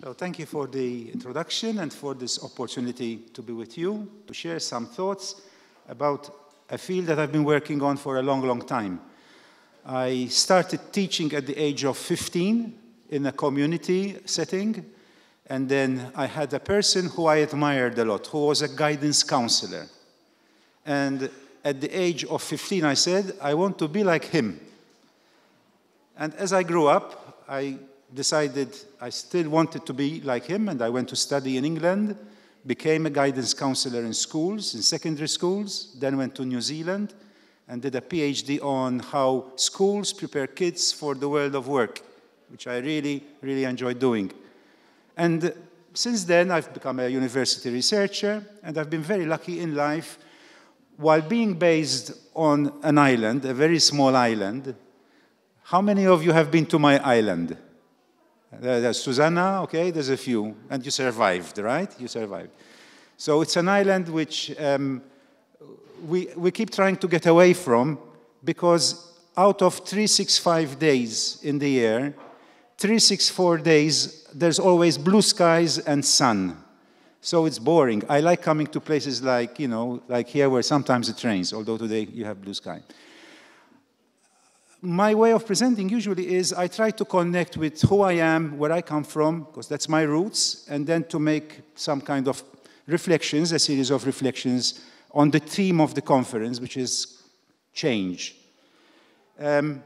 So thank you for the introduction and for this opportunity to be with you, to share some thoughts about a field that I've been working on for a long, long time. I started teaching at the age of 15 in a community setting, and then I had a person who I admired a lot, who was a guidance counselor. And at the age of 15, I said, I want to be like him. And as I grew up, I decided I still wanted to be like him, and I went to study in England, became a guidance counselor in schools, in secondary schools, then went to New Zealand and did a PhD on how schools prepare kids for the world of work, which I really, really enjoy doing. And since then, I've become a university researcher, and I've been very lucky in life. While being based on an island, a very small island, how many of you have been to my island? There's Susanna, okay, there's a few, and you survived, right? You survived. So it's an island which we keep trying to get away from, because out of 365 days in the year, 364 days, there's always blue skies and sun. So it's boring. I like coming to places like, like here where sometimes it rains, although today you have blue sky. My way of presenting usually is I try to connect with who I am, where I come from, because that's my roots, and then to make some kind of reflections, a series of reflections on the theme of the conference, which is change. And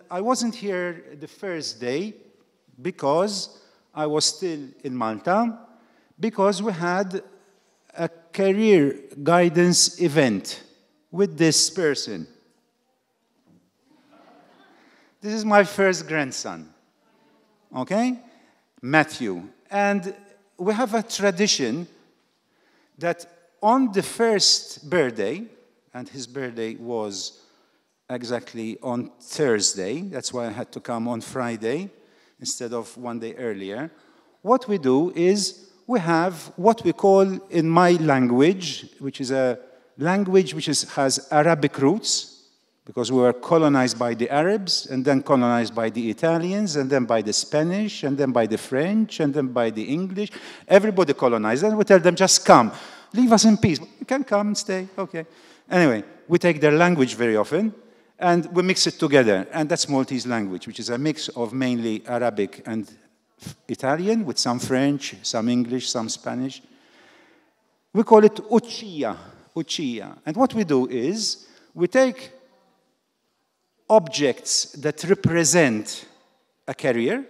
I wasn't here the first day because I was still in Malta, because we had a career guidance event with this person. This is my first grandson, okay? Matthew. And we have a tradition that on the first birthday, and his birthday was exactly on Thursday, that's why I had to come on Friday instead of one day earlier, what we do is we have what we call in my language, which is a language which has Arabic roots, because we were colonized by the Arabs, and then colonized by the Italians, and then by the Spanish, and then by the French, and then by the English. Everybody colonized, and we tell them, just come. Leave us in peace. You can come and stay, okay. Anyway, we take their language very often, and we mix it together. And that's Maltese language, which is a mix of mainly Arabic and Italian, with some French, some English, some Spanish. We call it Uccia. And what we do is we take objects that represent a career,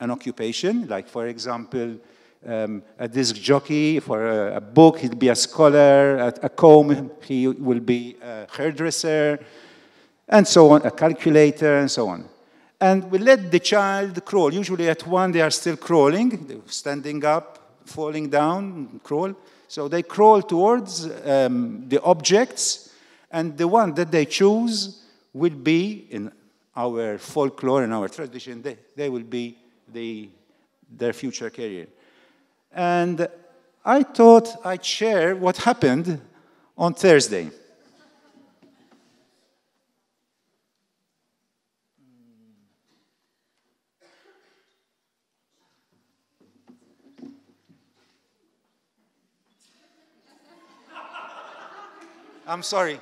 an occupation, like, for example, a disc jockey. For a book, he'll be a scholar. A comb, he will be a hairdresser, and so on, a calculator, and so on. And we let the child crawl. Usually at one, they are still crawling, standing up, falling down, crawl. So they crawl towards the objects, and the one that they choose will be, in our folklore and our tradition, they will be their future career. And I thought I'd share what happened on Thursday. I'm sorry.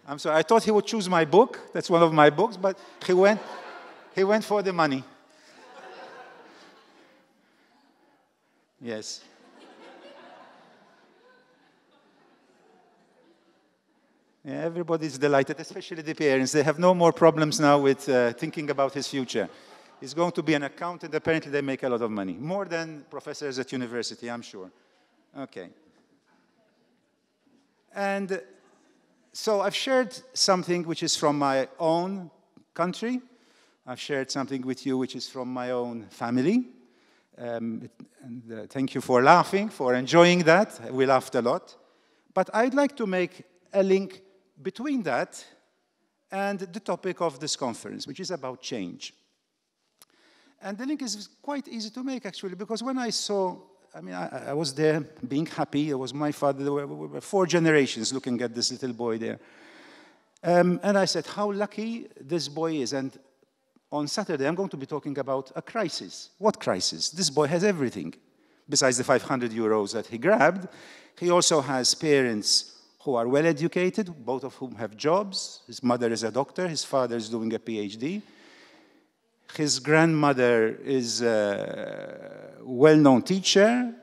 I thought he would choose my book. That's one of my books, but he went for the money. Yes. Yeah, everybody's delighted, especially the parents. They have no more problems now with thinking about his future. He's going to be an accountant. Apparently, they make a lot of money. More than professors at university, I'm sure. Okay. And so I've shared something which is from my own country. I've shared something with you which is from my own family. Thank you for laughing, for enjoying that. We laughed a lot. But I'd like to make a link between that and the topic of this conference, which is about change. And the link is quite easy to make, actually, because when I saw, I was there being happy. It was my father. There were 4 generations looking at this little boy there. And I said, how lucky this boy is. And on Saturday, I'm going to be talking about a crisis. What crisis? This boy has everything. Besides the 500 euros that he grabbed, he also has parents who are well educated, both of whom have jobs. His mother is a doctor, his father is doing a PhD. His grandmother is a well-known teacher.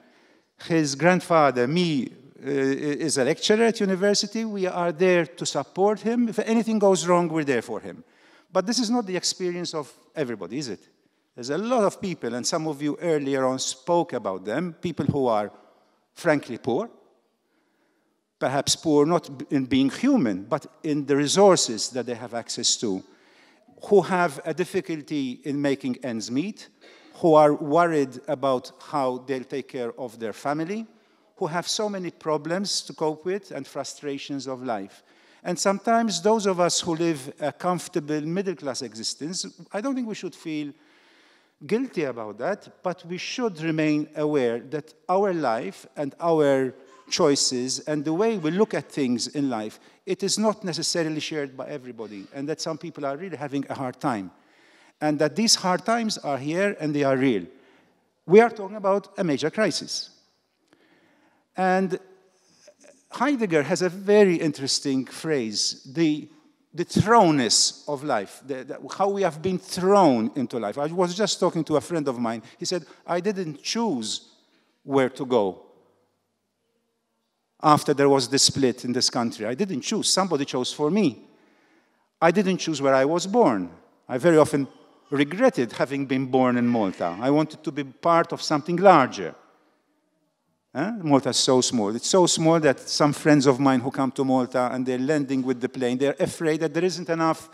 His grandfather, me, is a lecturer at university. We are there to support him. If anything goes wrong, we're there for him. But this is not the experience of everybody, is it? There's a lot of people, and some of you earlier on spoke about them, people who are frankly poor, perhaps poor not in being human, but in the resources that they have access to, who have a difficulty in making ends meet, who are worried about how they'll take care of their family, who have so many problems to cope with and frustrations of life. And sometimes those of us who live a comfortable middle-class existence, I don't think we should feel guilty about that, but we should remain aware that our life and our choices and the way we look at things in life, it is not necessarily shared by everybody, and that some people are really having a hard time. And that these hard times are here and they are real. We are talking about a major crisis. And Heidegger has a very interesting phrase, the thrownness of life, how we have been thrown into life. I was just talking to a friend of mine. He said, I didn't choose where to go after there was the split in this country. I didn't choose. Somebody chose for me. I didn't choose where I was born. I very often regretted having been born in Malta. I wanted to be part of something larger. Malta is so small. It's so small that some friends of mine who come to Malta and they're landing with the plane, they're afraid that there isn't enough,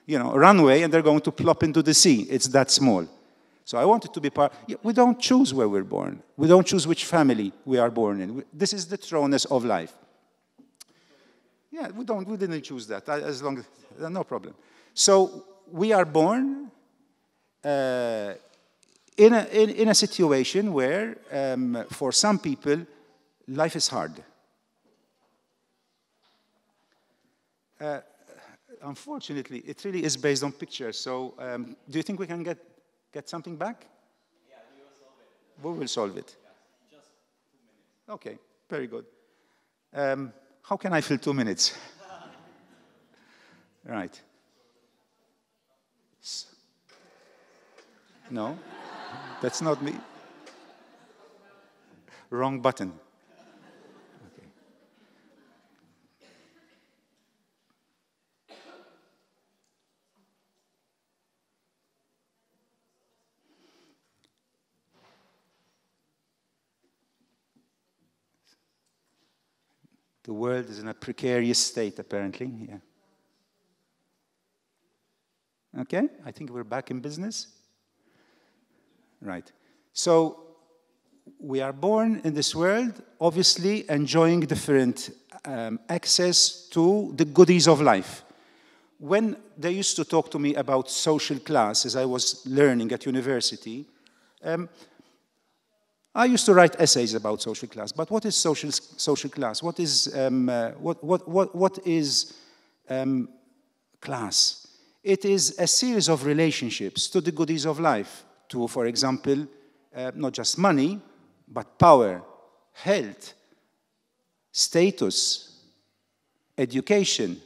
runway and they're going to plop into the sea. It's that small. So I wanted to be part. We don't choose where we're born. We don't choose which family we are born in. This is the thrownness of life. Yeah, we didn't choose that. As long as no problem. So we are born in a situation where, for some people, life is hard. Unfortunately, it really is based on pictures. So do you think we can get something back? Yeah, we will solve it. We will solve it. Yeah, just 2 minutes. Okay, very good. How can I fill 2 minutes? Right. No, that's not me. Wrong button. Okay. The world is in a precarious state, apparently. Yeah. Okay, I think we're back in business. Right. So we are born in this world, obviously enjoying different access to the goodies of life. When they used to talk to me about social class, as I was learning at university, I used to write essays about social class. But what is social class? What is class? It is a series of relationships to the goodies of life. To, for example, not just money, but power, health, status, education.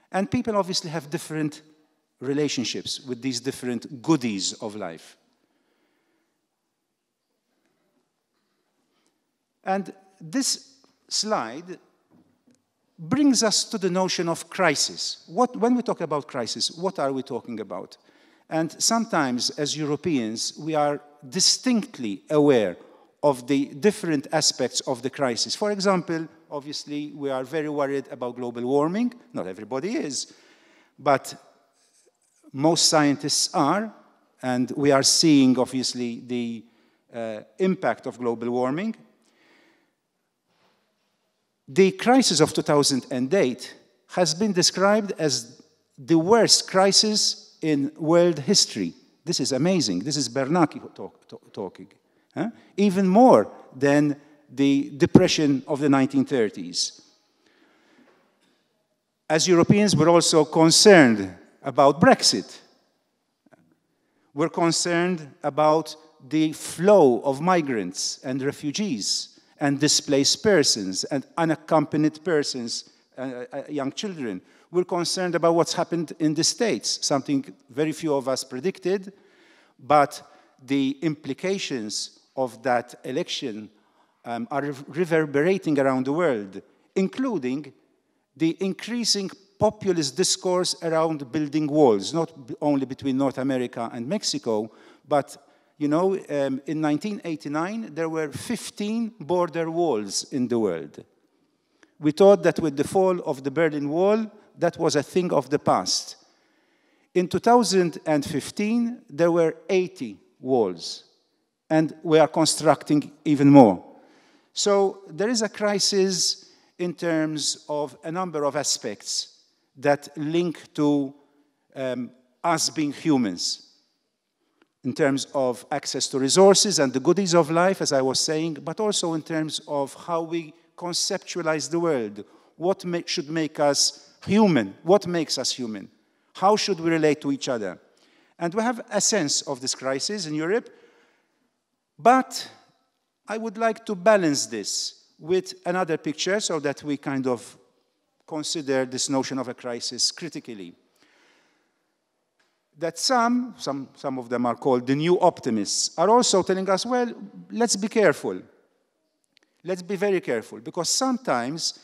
And people obviously have different relationships with these different goodies of life. And this slide brings us to the notion of crisis. When we talk about crisis, what are we talking about? And sometimes, as Europeans, we are distinctly aware of the different aspects of the crisis. For example, obviously, we are very worried about global warming. Not everybody is, but most scientists are, and we are seeing, obviously, the impact of global warming. The crisis of 2008 has been described as the worst crisis in world history. This is amazing. This is Bernanke talking. Even more than the depression of the 1930s. As Europeans, we're also concerned about Brexit. We're concerned about the flow of migrants and refugees and displaced persons and unaccompanied persons, young children. We're concerned about what's happened in the States, something very few of us predicted, but the implications of that election are reverberating around the world, including the increasing populist discourse around building walls, not only between North America and Mexico, but you know, in 1989, there were 15 border walls in the world. We thought that with the fall of the Berlin Wall, that was a thing of the past. In 2015, there were 80 walls, and we are constructing even more. So there is a crisis in terms of a number of aspects that link to us being humans, in terms of access to resources and the goodies of life, as I was saying, but also in terms of how we conceptualize the world. What should make us human? What makes us human? How should we relate to each other? And we have a sense of this crisis in Europe, but I would like to balance this with another picture so that we kind of consider this notion of a crisis critically. That some of them are called the new optimists, are also telling us, well, let's be careful. Let's be very careful, because sometimes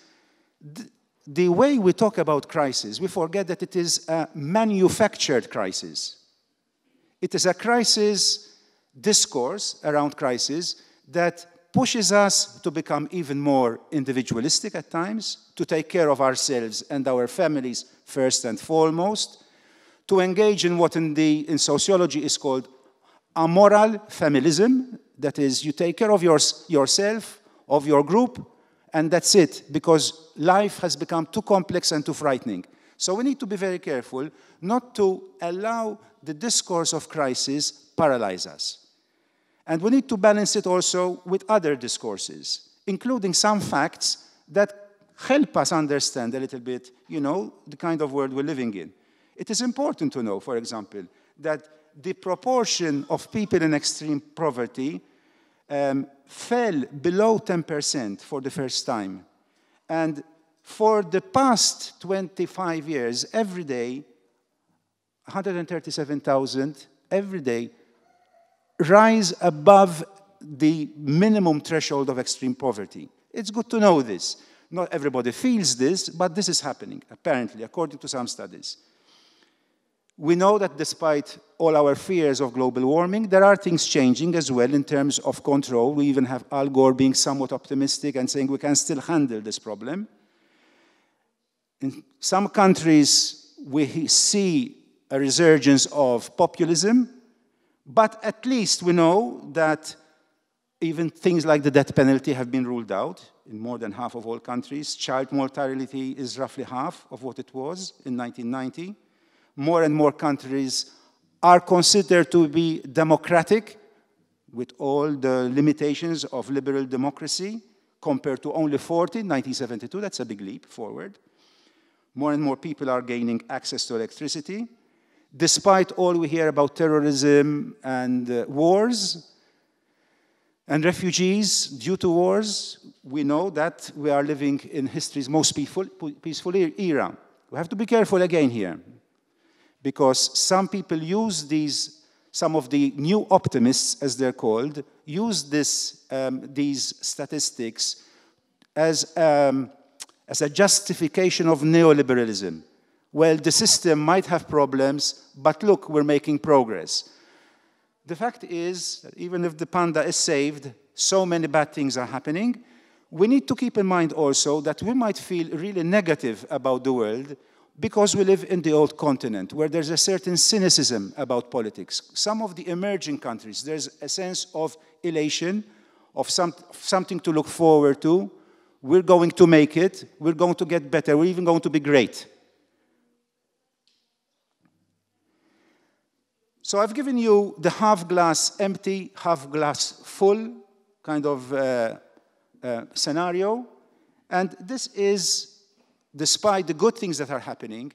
the way we talk about crisis, we forget that it is a manufactured crisis. It is a crisis discourse around crisis that pushes us to become even more individualistic at times, to take care of ourselves and our families first and foremost, to engage in what in sociology is called amoral familism. That is, you take care of yourself, of your group, and that's it, because life has become too complex and too frightening. So we need to be very careful not to allow the discourse of crisis paralyze us. And we need to balance it also with other discourses, including some facts that help us understand a little bit, you know, the kind of world we're living in. It is important to know, for example, that the proportion of people in extreme poverty fell below 10% for the first time. And for the past 25 years, every day, 137,000 every day rise above the minimum threshold of extreme poverty. It's good to know this. Not everybody feels this, but this is happening, apparently, according to some studies. We know that despite all our fears of global warming, there are things changing as well in terms of control. We even have Al Gore being somewhat optimistic and saying we can still handle this problem. In some countries, we see a resurgence of populism, but at least we know that even things like the death penalty have been ruled out in more than half of all countries. Child mortality is roughly half of what it was in 1990. More and more countries are considered to be democratic, with all the limitations of liberal democracy, compared to only 40 in 1972. That's a big leap forward. More and more people are gaining access to electricity. Despite all we hear about terrorism and wars and refugees due to wars, we know that we are living in history's most peaceful era. We have to be careful again here, because some people use some of the new optimists, as they're called, use these statistics as a justification of neoliberalism. Well, the system might have problems, but look, we're making progress. The fact is that even if the panda is saved, so many bad things are happening. We need to keep in mind also that we might feel really negative about the world because we live in the old continent, where there's a certain cynicism about politics. Some of the emerging countries, there's a sense of elation, of something to look forward to. We're going to make it. We're going to get better. We're even going to be great. So I've given you the half glass empty, half glass full kind of scenario. And this is, despite the good things that are happening,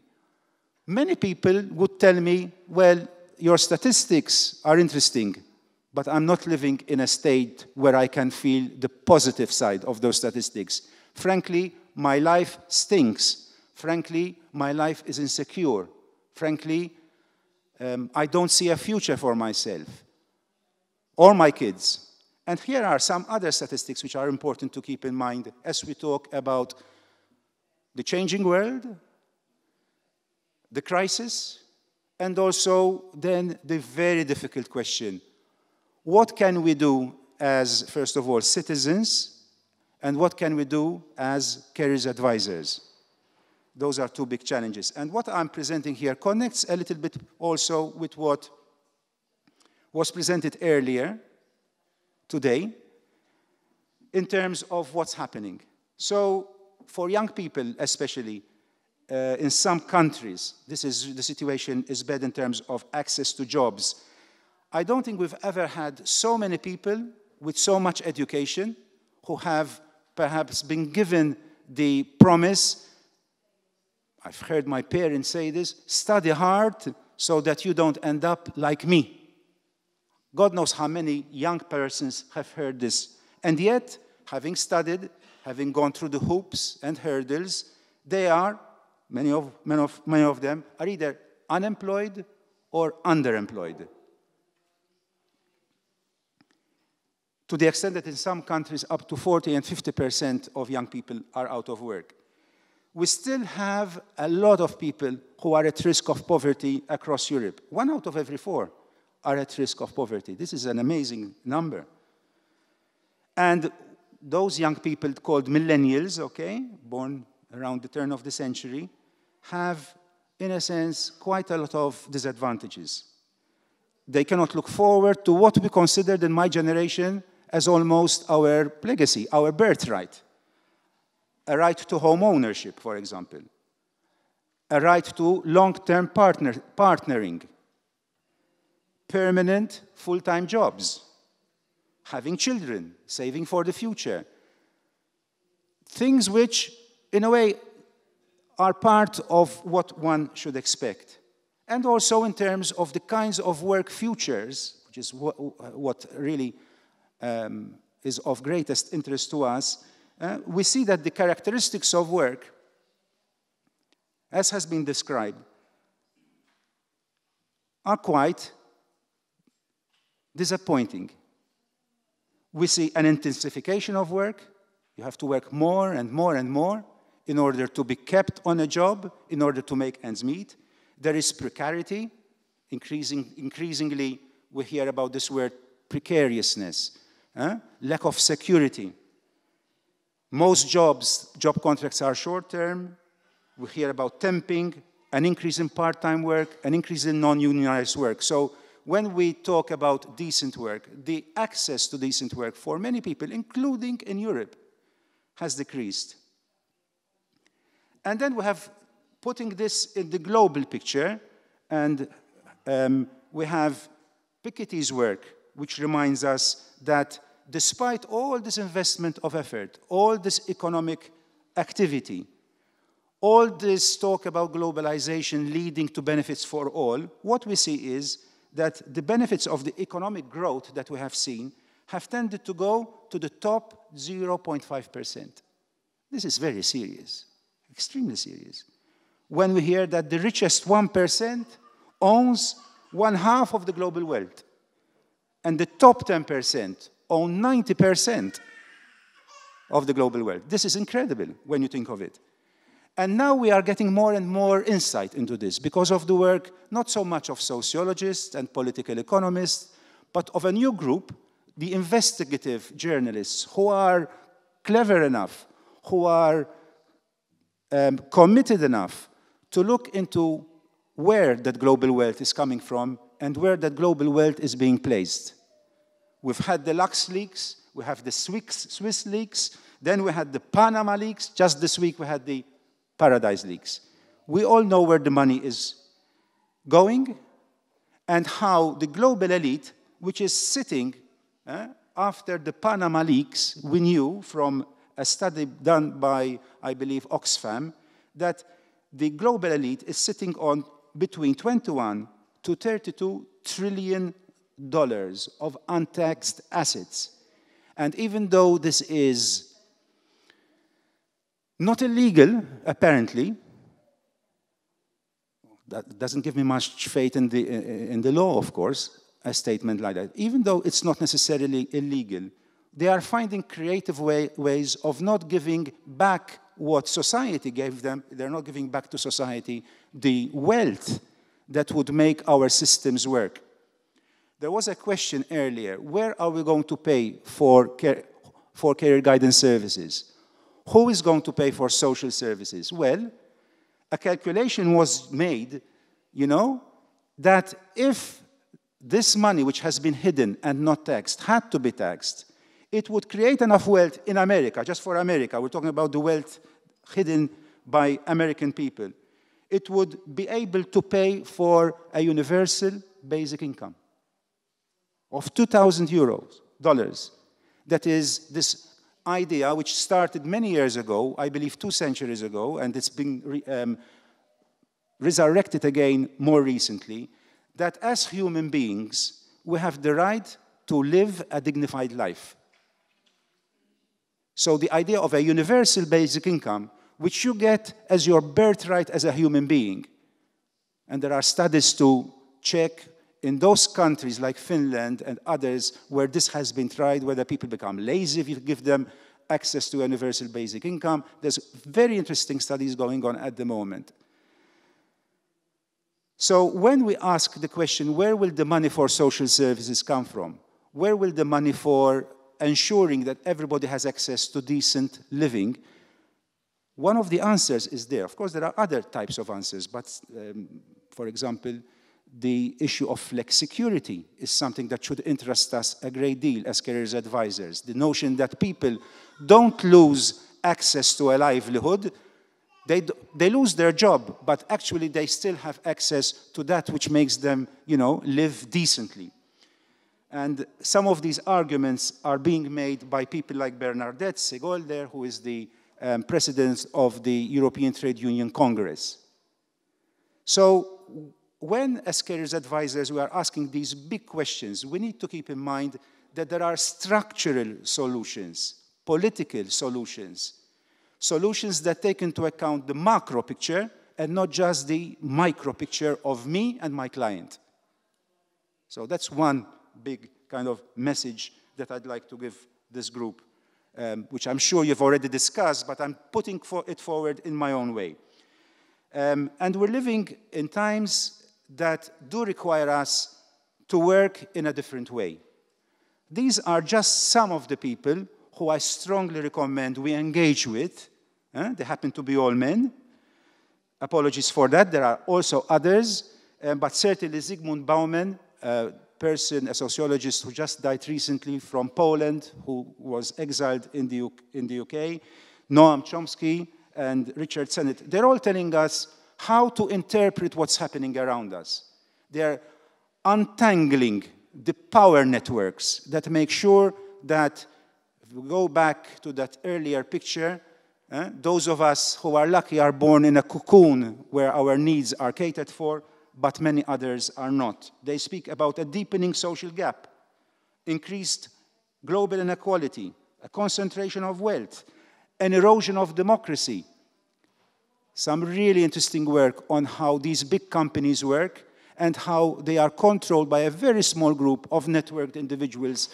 many people would tell me, well, your statistics are interesting, but I'm not living in a state where I can feel the positive side of those statistics. Frankly, my life stinks. Frankly, my life is insecure. Frankly, I don't see a future for myself or my kids. And here are some other statistics which are important to keep in mind as we talk about the changing world, the crisis, and also then the very difficult question. What can we do as, first of all, citizens, and what can we do as careers advisors? Those are two big challenges. And what I'm presenting here connects a little bit also with what was presented earlier today in terms of what's happening. So for young people especially, in some countries, the situation is bad in terms of access to jobs. I don't think we've ever had so many people with so much education who have perhaps been given the promise, I've heard my parents say this, study hard so that you don't end up like me. God knows how many young persons have heard this. And yet, having studied, having gone through the hoops and hurdles, they are, many of them, are either unemployed or underemployed. To the extent that in some countries, up to 40 and 50% of young people are out of work. We still have a lot of people who are at risk of poverty across Europe. 1 out of every 4 are at risk of poverty. This is an amazing number. And those young people called millennials, okay, born around the turn of the century, have, in a sense, quite a lot of disadvantages. They cannot look forward to what we considered in my generation as almost our legacy, our birthright. A right to home ownership, for example. A right to long-term partnering. Permanent, full-time jobs. Having children, saving for the future. Things which, in a way, are part of what one should expect. And also in terms of the kinds of work futures, which is what really is of greatest interest to us, we see that the characteristics of work, as has been described, are quite disappointing. We see an intensification of work. You have to work more and more and more in order to be kept on a job, in order to make ends meet. There is precarity. Increasingly, we hear about this word precariousness, lack of security. Most job contracts are short-term. We hear about temping, an increase in part-time work, an increase in non-unionized work. So when we talk about decent work, the access to decent work for many people, including in Europe, has decreased. And then we have putting this in the global picture, and we have Piketty's work, which reminds us that despite all this investment of effort, all this economic activity, all this talk about globalization leading to benefits for all, what we see is that the benefits of the economic growth that we have seen have tended to go to the top 0.5%. This is very serious, extremely serious. When we hear that the richest 1% owns 1/2 of the global wealth, and the top 10% own 90% of the global wealth. This is incredible when you think of it. And now we are getting more and more insight into this because of the work, not so much of sociologists and political economists, but of a new group, the investigative journalists, who are clever enough, who are committed enough to look into where that global wealth is coming from and where that global wealth is being placed. We've had the Lux leaks, we have the Swiss leaks, then we had the Panama leaks, just this week we had the Paradise leaks. We all know where the money is going and how the global elite, which is sitting after the Panama leaks, we knew from a study done by, I believe, Oxfam, that the global elite is sitting on between 21 to $32 trillion of untaxed assets. And even though this is not illegal, apparently, that doesn't give me much faith in the law, of course, a statement like that. Even though it's not necessarily illegal, they are finding creative ways of not giving back what society gave them. They're not giving back to society the wealth that would make our systems work. There was a question earlier, where are we going to pay for career guidance services? Who is going to pay for social services? Well, a calculation was made, that if this money, which has been hidden and not taxed, had to be taxed, it would create enough wealth in America, just for America. We're talking about the wealth hidden by American people. It would be able to pay for a universal basic income of $2,000. That is this idea which started many years ago, I believe 2 centuries ago, and it's been resurrected again more recently, that as human beings, we have the right to live a dignified life. So the idea of a universal basic income, which you get as your birthright as a human being, and there are studies to check in those countries like Finland and others where this has been tried, whether people become lazy if you give them access to universal basic income. There's very interesting studies going on at the moment. So when we ask the question, where will the money for social services come from? Where will the money for ensuring that everybody has access to decent living? One of the answers is there. Of course, there are other types of answers, but for example, the issue of flexicurity is something that should interest us a great deal as careers advisors. The notion that people don't lose access to a livelihood, they lose their job, but actually they still have access to that which makes them, live decently. And some of these arguments are being made by people like Bernadette Segol there, who is the president of the European Trade Union Congress. So when, as careers advisors, we are asking these big questions, we need to keep in mind that there are structural solutions, political solutions, solutions that take into account the macro picture and not just the micro picture of me and my client. So that's one big kind of message that I'd like to give this group, which I'm sure you've already discussed, but I'm putting it forward in my own way. And we're living in times that do require us to work in a different way. These are just some of the people who I strongly recommend we engage with. They happen to be all men. Apologies for that. There are also others, but certainly Zygmunt Bauman, a sociologist who just died recently from Poland, who was exiled in the UK, Noam Chomsky, and Richard Sennett, they're all telling us how to interpret what's happening around us. They're untangling the power networks that make sure that, if we go back to that earlier picture, those of us who are lucky are born in a cocoon where our needs are catered for, but many others are not. They speak about a deepening social gap, increased global inequality, a concentration of wealth, an erosion of democracy. Some really interesting work on how these big companies work and how they are controlled by a very small group of networked individuals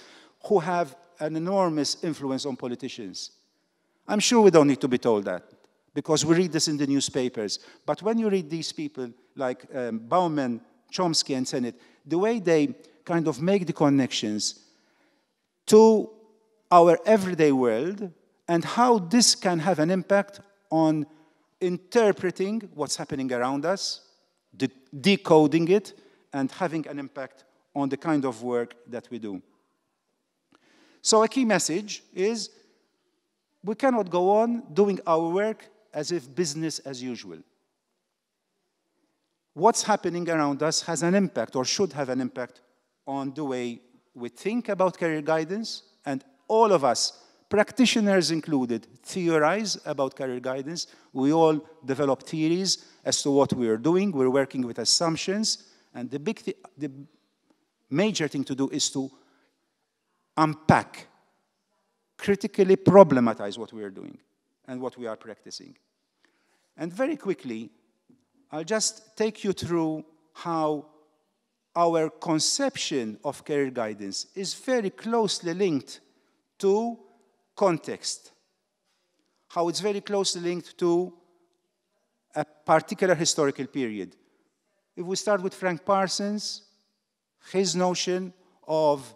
who have an enormous influence on politicians. I'm sure we don't need to be told that, because we read this in the newspapers. But when you read these people like Bauman, Chomsky, and Sennett, the way they kind of make the connections to our everyday world and how this can have an impact on interpreting what's happening around us, decoding it, and having an impact on the kind of work that we do. So a key message is we cannot go on doing our work as if business as usual. What's happening around us has an impact, or should have an impact, on the way we think about career guidance, and all of us, practitioners included, theorize about career guidance. We all develop theories as to what we are doing. We're working with assumptions, And the major thing to do is to unpack, critically problematize what we are doing and what we are practicing. And very quickly, I'll just take you through how our conception of career guidance is very closely linked to context, how it's very closely linked to a particular historical period. If we start with Frank Parsons, his notion of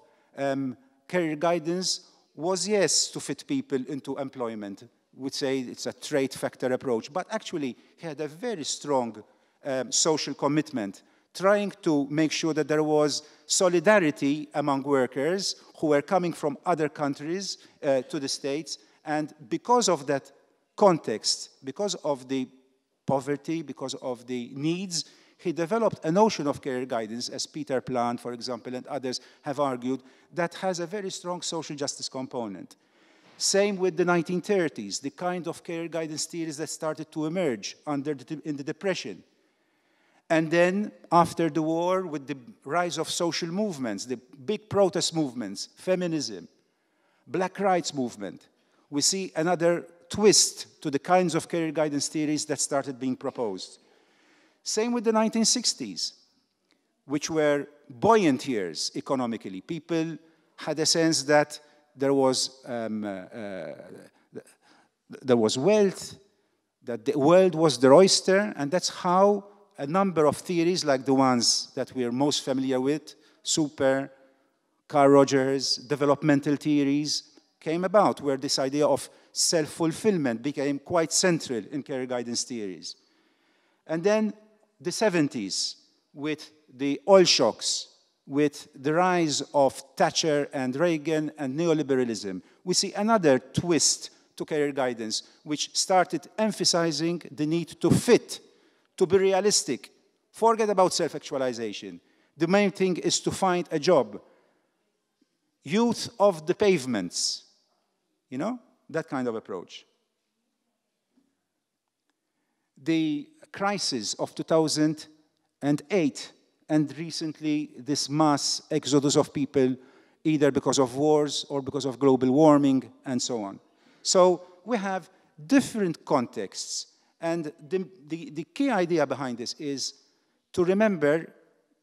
career guidance was, yes, to fit people into employment. We'd say it's a trait factor approach, but actually he had a very strong social commitment, trying to make sure that there was solidarity among workers who were coming from other countries to the States. And because of that context, because of the poverty, because of the needs, he developed a notion of career guidance, as Peter Plant, for example, and others have argued, that has a very strong social justice component. Same with the 1930s, the kind of career guidance theories that started to emerge in the Depression. And then, after the war, with the rise of social movements, the big protest movements, feminism, Black rights movement, we see another twist to the kinds of career guidance theories that started being proposed. Same with the 1960s, which were buoyant years economically. People had a sense that there was wealth, that the world was their oyster, and that's how a number of theories, like the ones that we are most familiar with, Super, Carl Rogers, developmental theories, came about, where this idea of self-fulfillment became quite central in career guidance theories. And then the 70s, with the oil shocks, with the rise of Thatcher and Reagan and neoliberalism, we see another twist to career guidance, which started emphasizing the need to fit, to be realistic. Forget about self-actualization. The main thing is to find a job. Youth of the pavements, you know, that kind of approach. The crisis of 2008 and recently this mass exodus of people, either because of wars or because of global warming and so on. So we have different contexts, and the key idea behind this is to remember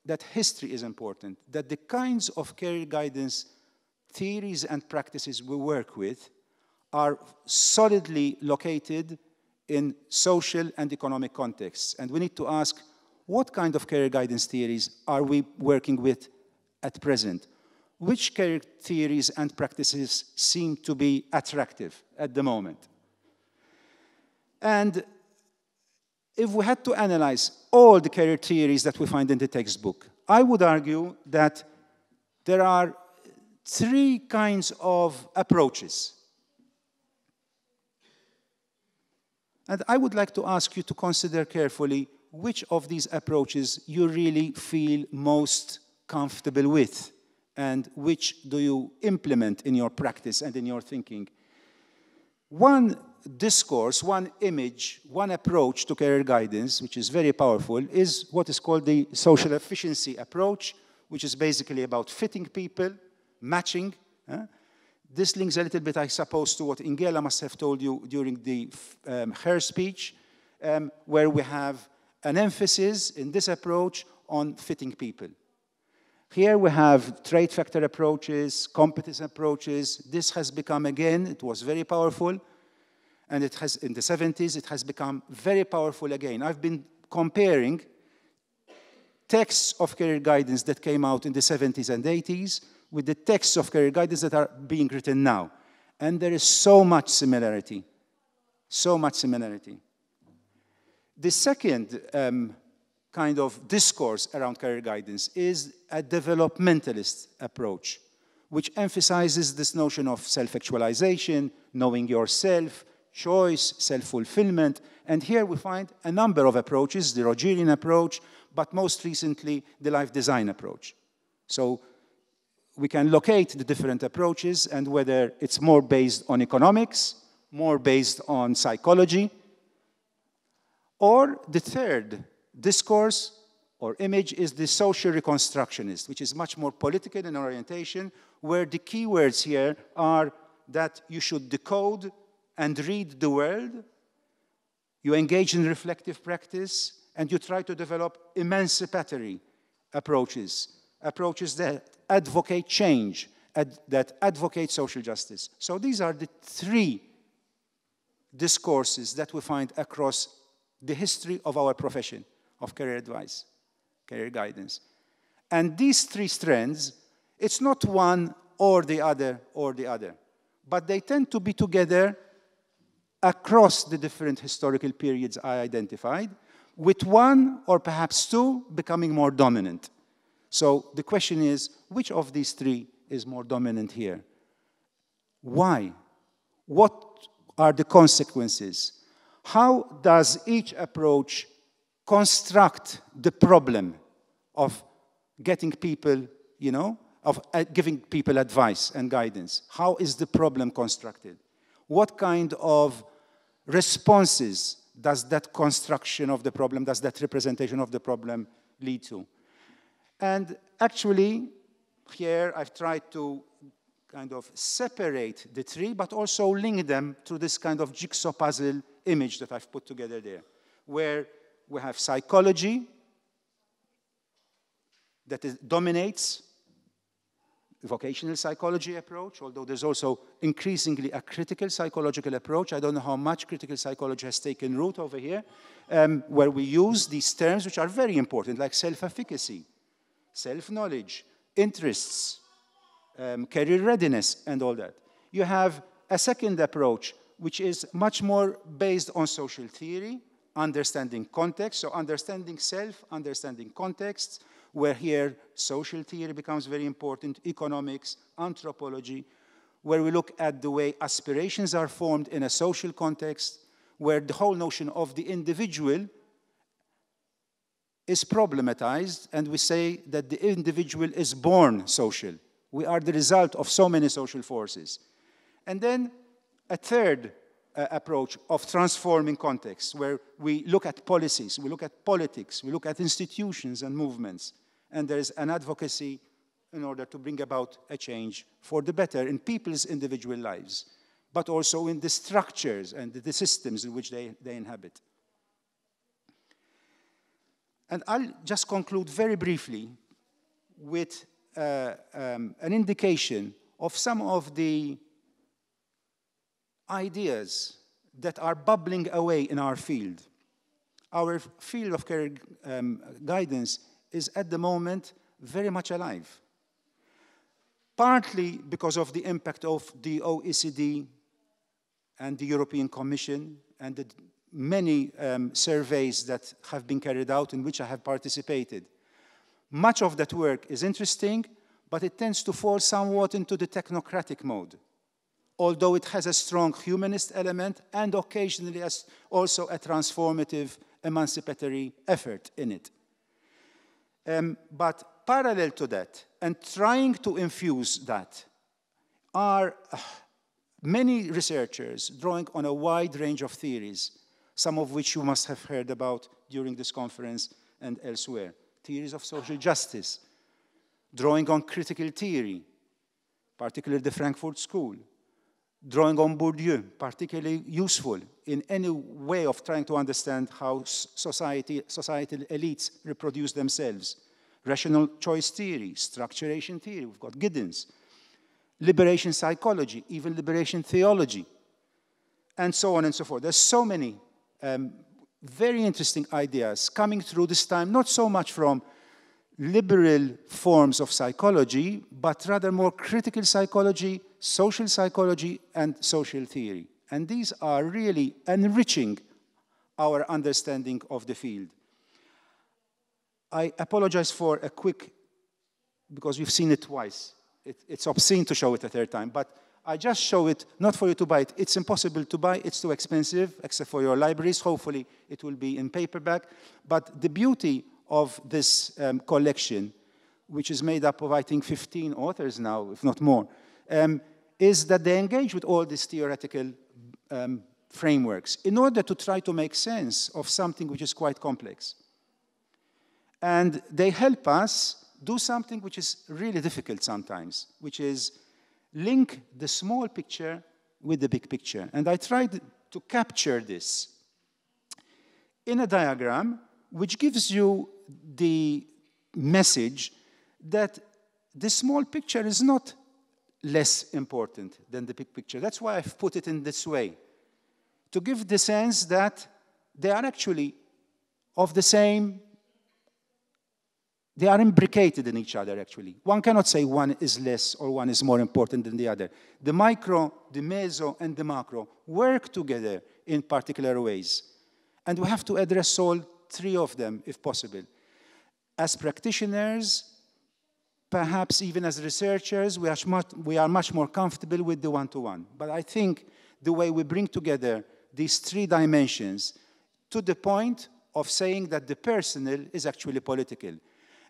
that history is important, that the kinds of career guidance theories and practices we work with are solidly located in social and economic contexts. And we need to ask, what kind of career guidance theories are we working with at present? Which career theories and practices seem to be attractive at the moment? And if we had to analyze all the career theories that we find in the textbook, I would argue that there are three kinds of approaches. And I would like to ask you to consider carefully which of these approaches you really feel most comfortable with, and which do you implement in your practice and in your thinking. One discourse, one image, one approach to career guidance, which is very powerful, is what is called the social efficiency approach, which is basically about fitting people, matching. This links a little bit, I suppose, to what Ingela must have told you during her speech, where we have an emphasis in this approach on fitting people. Here we have trait factor approaches, competence approaches. This has become, again, it was very powerful, and it has, in the 70s, it has become very powerful again. I've been comparing texts of career guidance that came out in the 70s and 80s with the texts of career guidance that are being written now. And there is so much similarity, so much similarity. The second kind of discourse around career guidance is a developmentalist approach, which emphasizes this notion of self-actualization, knowing yourself, choice, self-fulfillment. And here we find a number of approaches, the Rogerian approach, but most recently, the life design approach. So we can locate the different approaches and whether it's more based on economics, more based on psychology, or the third discourse, or image is the social reconstructionist, which is much more political in orientation, where the key words here are that you should decode and read the world, you engage in reflective practice, and you try to develop emancipatory approaches, approaches that advocate change, that advocate social justice. So these are the three discourses that we find across the history of our profession of career advice, career guidance. And these three strands, it's not one or the other, but they tend to be together across the different historical periods I identified, with one or perhaps two becoming more dominant. So the question is, which of these three is more dominant here? Why? What are the consequences? How does each approach construct the problem of getting people, of giving people advice and guidance? How is the problem constructed? What kind of responses does that construction of the problem, does that representation of the problem lead to? And actually, here I've tried to kind of separate the three, but also link them to this kind of jigsaw puzzle image that I've put together there, where we have psychology that dominates the vocational psychology approach, although there's also increasingly a critical psychological approach. I don't know how much critical psychology has taken root over here, where we use these terms which are very important, like self-efficacy, self-knowledge, interests, career readiness, and all that. You have a second approach, which is much more based on social theory, understanding context, so understanding self, understanding context, where here social theory becomes very important, economics, anthropology, where we look at the way aspirations are formed in a social context, where the whole notion of the individual is problematized, and we say that the individual is born social. We are the result of so many social forces. And then a third approach of transforming context, where we look at policies, we look at politics, we look at institutions and movements, and there is an advocacy in order to bring about a change for the better in people's individual lives, but also in the structures and the systems in which they inhabit. And I'll just conclude very briefly with an indication of some of the ideas that are bubbling away in our field. Our field of career guidance is at the moment very much alive, partly because of the impact of the OECD and the European Commission and the many surveys that have been carried out in which I have participated. Much of that work is interesting, but it tends to fall somewhat into the technocratic mode, although it has a strong humanist element and occasionally also a transformative, emancipatory effort in it. But parallel to that, and trying to infuse that, are many researchers drawing on a wide range of theories, some of which you must have heard about during this conference and elsewhere. Theories of social justice, drawing on critical theory, particularly the Frankfurt School, drawing on Bourdieu, particularly useful in any way of trying to understand how societal elites reproduce themselves. Rational choice theory, structuration theory, we've got Giddens, liberation psychology, even liberation theology, and so on and so forth. There's so many very interesting ideas coming through this time, not so much from liberal forms of psychology, but rather more critical psychology, social psychology, and social theory. And these are really enriching our understanding of the field. I apologize for a quick, because you've seen it twice. It's obscene to show it a third time, but I just show it, not for you to buy it. It's impossible to buy. It's too expensive, except for your libraries. Hopefully, it will be in paperback. But the beauty of this collection, which is made up of, I think, 15 authors now, if not more, is that they engage with all these theoretical frameworks in order to try to make sense of something which is quite complex. And they help us do something which is really difficult sometimes, which is link the small picture with the big picture. And I tried to capture this in a diagram which gives you the message that the small picture is not less important than the big picture. That's why I've put it in this way, to give the sense that they are actually of the same, they are imbricated in each other, actually. One cannot say one is less or one is more important than the other. The micro, the meso, and the macro work together in particular ways. And we have to address all three of them, if possible. As practitioners, perhaps even as researchers, we are much more comfortable with the one-to-one. But I think the way we bring together these three dimensions to the point of saying that the personal is actually political.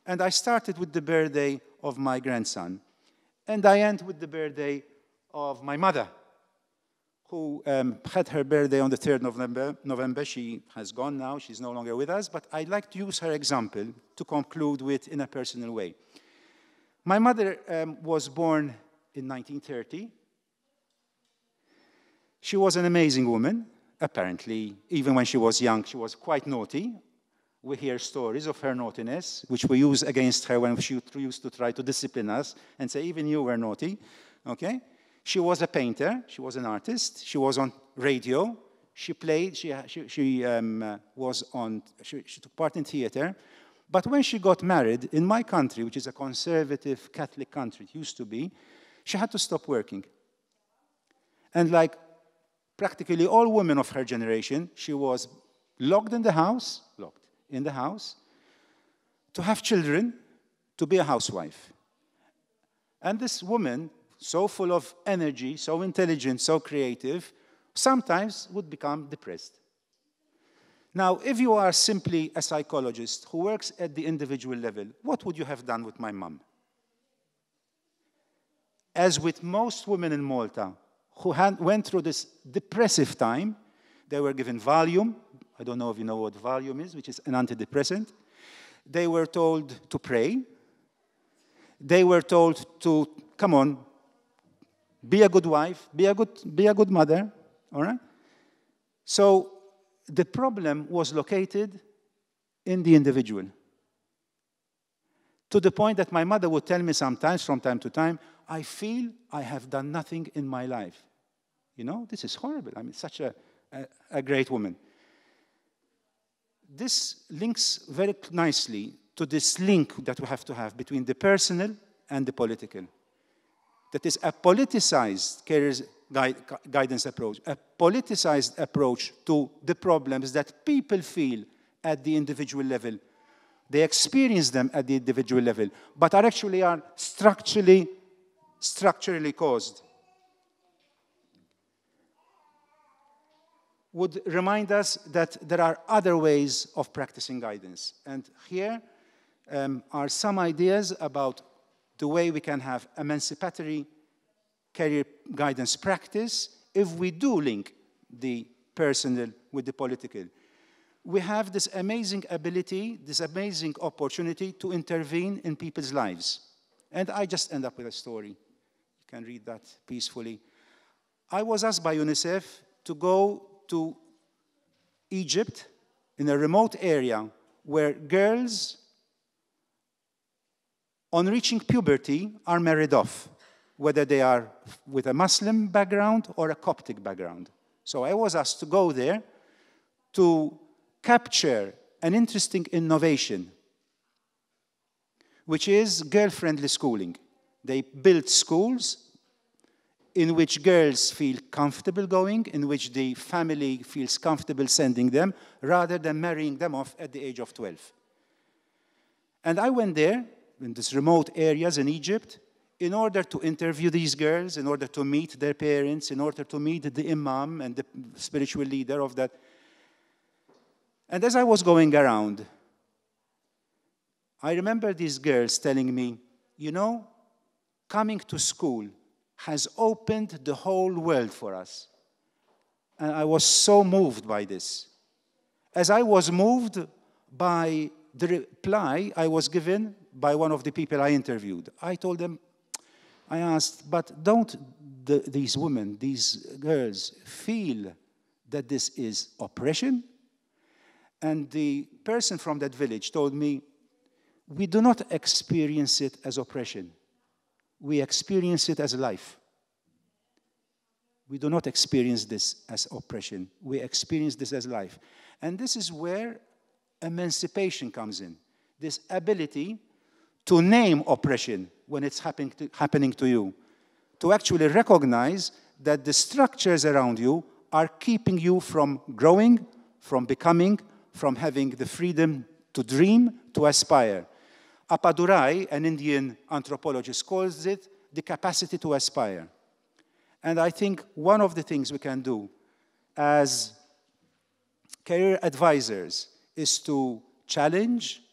And I started with the birthday of my grandson. And I end with the birthday of my mother, who had her birthday on the 3rd of November. She has gone now. She's no longer with us. But I'd like to use her example to conclude with in a personal way. My mother was born in 1930. She was an amazing woman. Apparently, even when she was young, she was quite naughty. We hear stories of her naughtiness, which we use against her when she used to try to discipline us and say, even you were naughty, okay? She was a painter. She was an artist. She was on radio. She played. She took part in theater. But when she got married, in my country, which is a conservative Catholic country, it used to be, she had to stop working. And like practically all women of her generation, she was locked in the house, to have children, to be a housewife. And this woman, so full of energy, so intelligent, so creative, sometimes would become depressed. Now, if you are simply a psychologist who works at the individual level, what would you have done with my mom? As with most women in Malta who went through this depressive time, they were given Valium. I don't know if you know what Valium is, which is an antidepressant. They were told to pray. They were told to, come on, be a good wife, be a good mother, all right? So the problem was located in the individual. To the point that my mother would tell me sometimes, from time to time, I feel I have done nothing in my life. You know, this is horrible. I mean, such a great woman. This links very nicely to this link that we have to have between the personal and the political. That is a politicized careers guidance approach, a politicized approach to the problems that people feel at the individual level. They experience them at the individual level, but are actually structurally caused. Would remind us that there are other ways of practicing guidance. And here are some ideas about the way we can have emancipatory career guidance practice if we do link the personal with the political. We have this amazing ability, this amazing opportunity to intervene in people's lives. And I just end up with a story. You can read that peacefully. I was asked by UNICEF to go to Egypt in a remote area where girls on reaching puberty are married off, whether they are with a Muslim background or a Coptic background. So I was asked to go there to capture an interesting innovation, which is girl-friendly schooling. They built schools in which girls feel comfortable going, in which the family feels comfortable sending them, rather than marrying them off at the age of 12. And I went there, in these remote areas in Egypt, in order to interview these girls, in order to meet their parents, in order to meet the imam and the spiritual leader of that. And as I was going around, I remember these girls telling me, you know, coming to school has opened the whole world for us. And I was so moved by this. As I was moved by the reply I was given by one of the people I interviewed. I told them, I asked, but don't these women, these girls, feel that this is oppression? And the person from that village told me, we do not experience it as oppression. We experience it as life. We do not experience this as oppression. We experience this as life. And this is where emancipation comes in. This ability to name oppression when it's happening to you. To actually recognize that the structures around you are keeping you from growing, from becoming, from having the freedom to dream, to aspire. Appadurai, an Indian anthropologist, calls it the capacity to aspire. And I think one of the things we can do as career advisors is to challenge,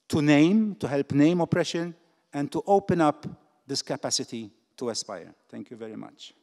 to name, to help name oppression, and to open up this capacity to aspire. Thank you very much.